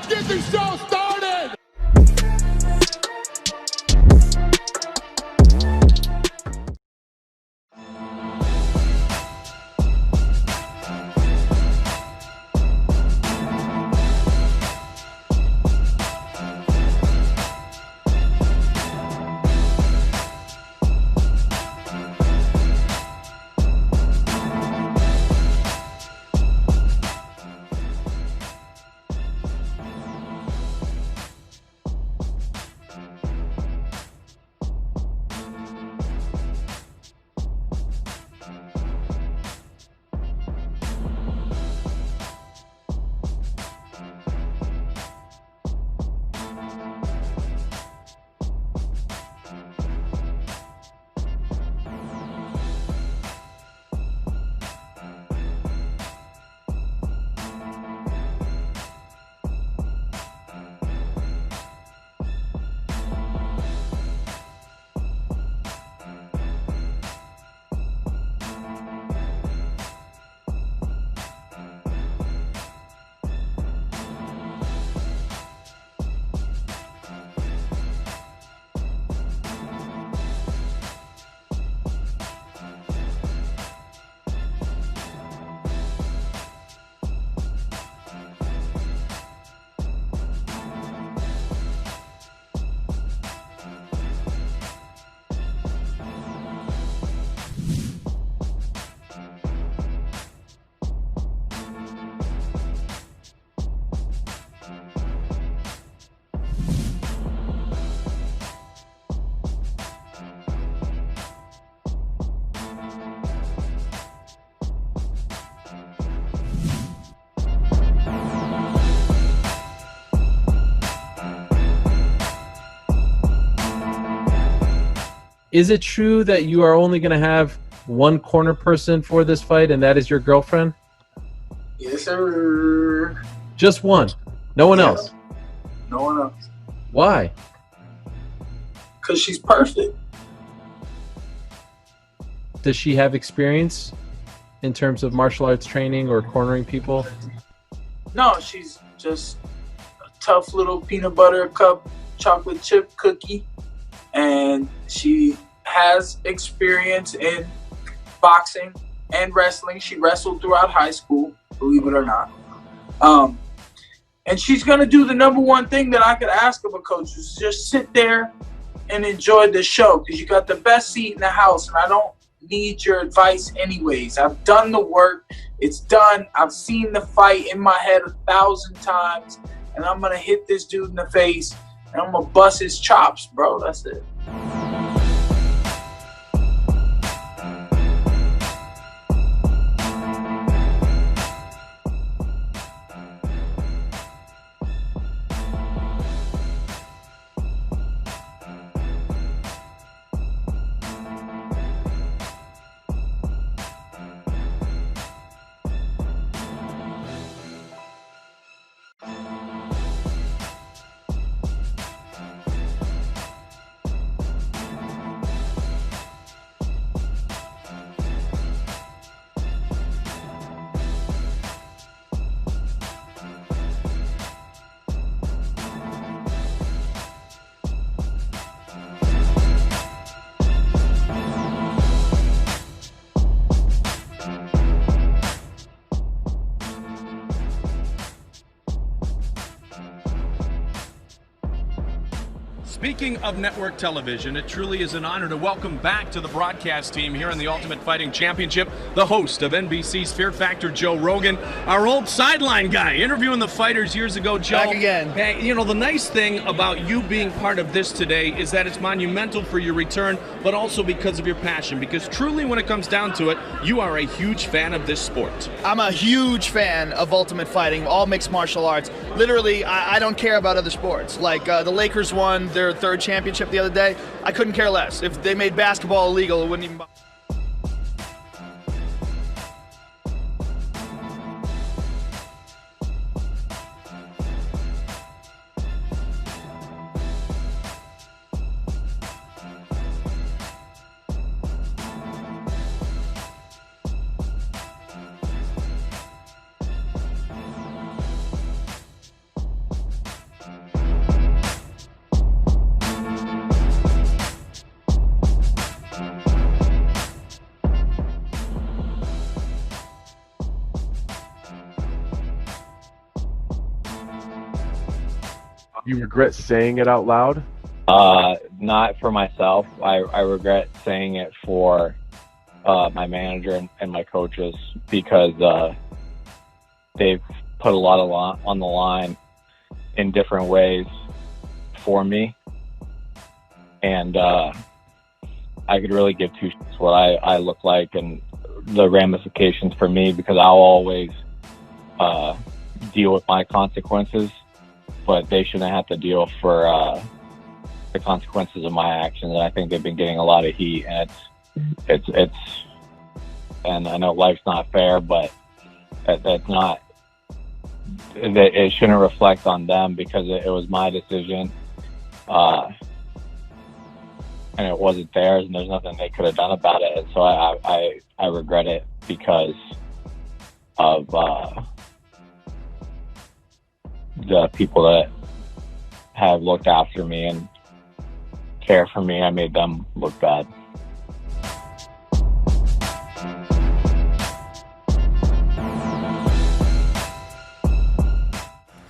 Let's get this show started! Is it true that you are only going to have one corner person for this fight, and that is your girlfriend? Yes, sir. Just one? No one else? No one else. Why? Because she's perfect. Does she have experience in terms of martial arts training or cornering people? No, she's just a tough little peanut butter cup chocolate chip cookie. And she has experience in boxing and wrestling. She wrestled throughout high school, believe it or not. And she's going to do the number one thing that I could ask of a coach is just sit there and enjoy the show, because you got the best seat in the house, and I don't need your advice anyways. I've done the work. It's done. I've seen the fight in my head 1,000 times, and I'm going to hit this dude in the face, and I'm going to bust his chops, bro. That's it. Speaking of network television, it truly is an honor to welcome back to the broadcast team here in the Ultimate Fighting Championship, the host of NBC's Fear Factor, Joe Rogan, our old sideline guy, interviewing the fighters years ago. Joe, back again. Hey, you know, the nice thing about you being part of this today is that it's monumental for your return, but also because of your passion, because truly when it comes down to it, you are a huge fan of this sport. I'm a huge fan of Ultimate Fighting, all mixed martial arts. Literally, I don't care about other sports. Like the Lakers won their third championship the other day. I couldn't care less. If they made basketball illegal, it wouldn't even bother. you regret saying it out loud? Not for myself. I regret saying it for my manager and my coaches, because they've put a lot on the line in different ways for me. And I could really give two shits what I look like and the ramifications for me, because I'll always deal with my consequences, but they shouldn't have to deal for the consequences of my actions. And I think they've been getting a lot of heat, and it's and I know life's not fair, but that's not, it shouldn't reflect on them, because it was my decision, and it wasn't theirs, and there's nothing they could have done about it. And so I regret it because of the people that have looked after me and care for me. I made them look bad.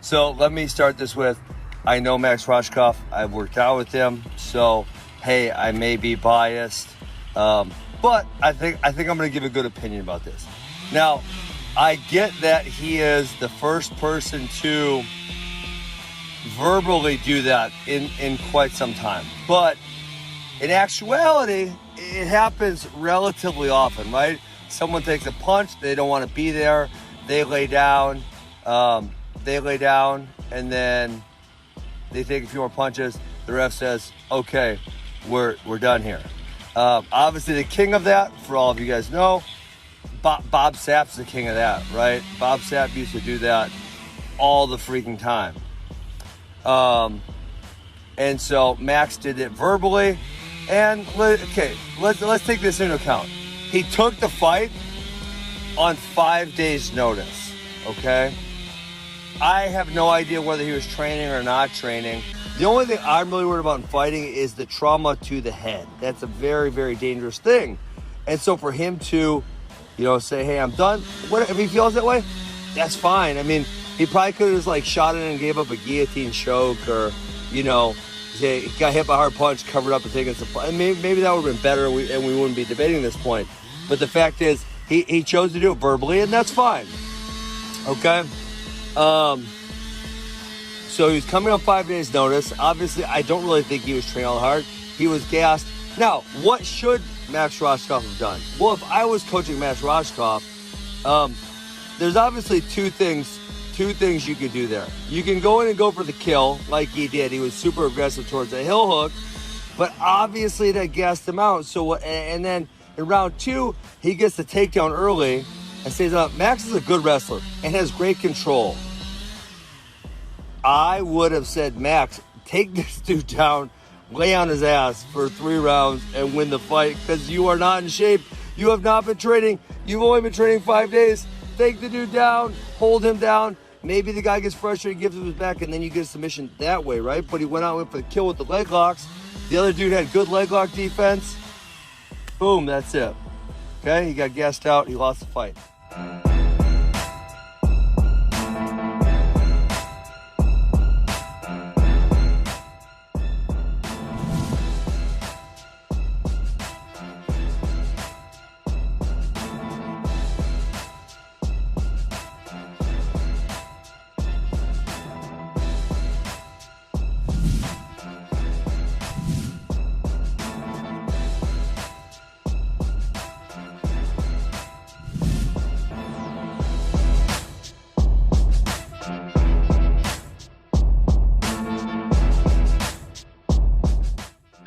So let me start this with, I know Max Roshkoff. I've worked out with him, so hey, I may be biased, but I think I'm going to give a good opinion about this. Now, I get that he is the first person to verbally do that in quite some time, but in actuality, it happens relatively often, right? Someone takes a punch, they don't want to be there, they lay down, and then they take a few more punches. The ref says, okay, we're done here. Obviously, the king of that, for all of you guys know, Bob Sapp's the king of that, right? Bob Sapp used to do that all the freaking time. And so Max did it verbally. And, okay, let's take this into account. He took the fight on 5 days' notice, okay? I have no idea whether he was training or not training. The only thing I'm really worried about in fighting is the trauma to the head. That's a very, very dangerous thing. And so for him to, say, hey, I'm done, if he feels that way, that's fine. I mean, he probably could have just, shot it and gave up a guillotine choke, or, he got hit by a hard punch, covered up and taken some... And maybe that would have been better, and we wouldn't be debating this point. But the fact is, he chose to do it verbally, and that's fine. Okay? So he was coming on 5 days' notice. Obviously, I don't really think he was training all hard. He was gassed. Now, what should Max Roshkoff have done? Well, if I was coaching Max Roshkoff, there's obviously two things you could do there. You can go in and go for the kill, like he did. He was super aggressive towards the heel hook, but obviously that gassed him out. So, and then in round 2, he gets the takedown early and stays up. Max is a good wrestler and has great control. I would have said, Max, take this dude down, lay on his ass for 3 rounds and win the fight, because you are not in shape. You have not been training. You've only been training 5 days. Take the dude down, hold him down. Maybe the guy gets frustrated, gives him his back, and then you get a submission that way, right? But he went out and went for the kill with the leg locks. The other dude had good leg lock defense. Boom, that's it. Okay, he got gassed out. He lost the fight.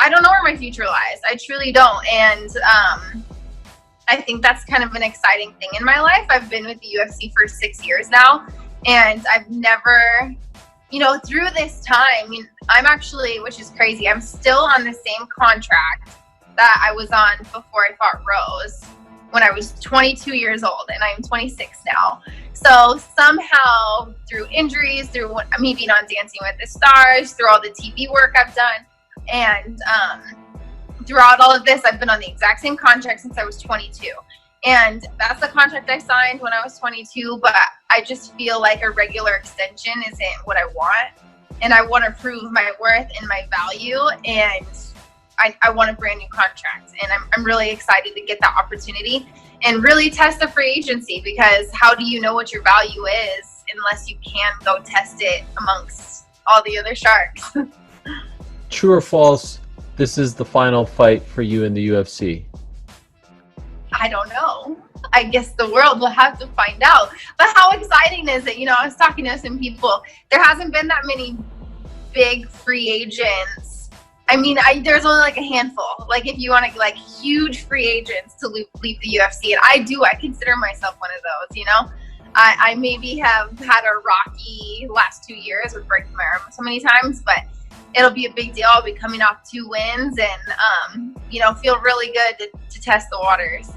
I don't know where my future lies. I truly don't. And I think that's kind of an exciting thing in my life. I've been with the UFC for 6 years now, and I've never, through this time, I'm actually, which is crazy, I'm still on the same contract that I was on before I fought Rose when I was 22 years old, and I'm 26 now. So somehow, through injuries, through me being on Dancing with the Stars, through all the TV work I've done, and throughout all of this, I've been on the exact same contract since I was 22. And that's the contract I signed when I was 22, but I just feel like a regular extension isn't what I want. and I want to prove my worth and my value, and I want a brand new contract, and I'm really excited to get that opportunity and really test the free agency, because how do you know what your value is unless you can go test it amongst all the other sharks? True or false, this is the final fight for you in the UFC? I don't know. I guess the world will have to find out. But how exciting is it? You know, I was talking to some people. There hasn't been that many big free agents. I mean, there's only like a handful. Like, if you want to, like, huge free agents to leave the UFC, and I consider myself one of those, you know? I maybe have had a rocky last 2 years with breaking my arm so many times, but it'll be a big deal. I'll be coming off 2 wins and, you know, feel really good to test the waters.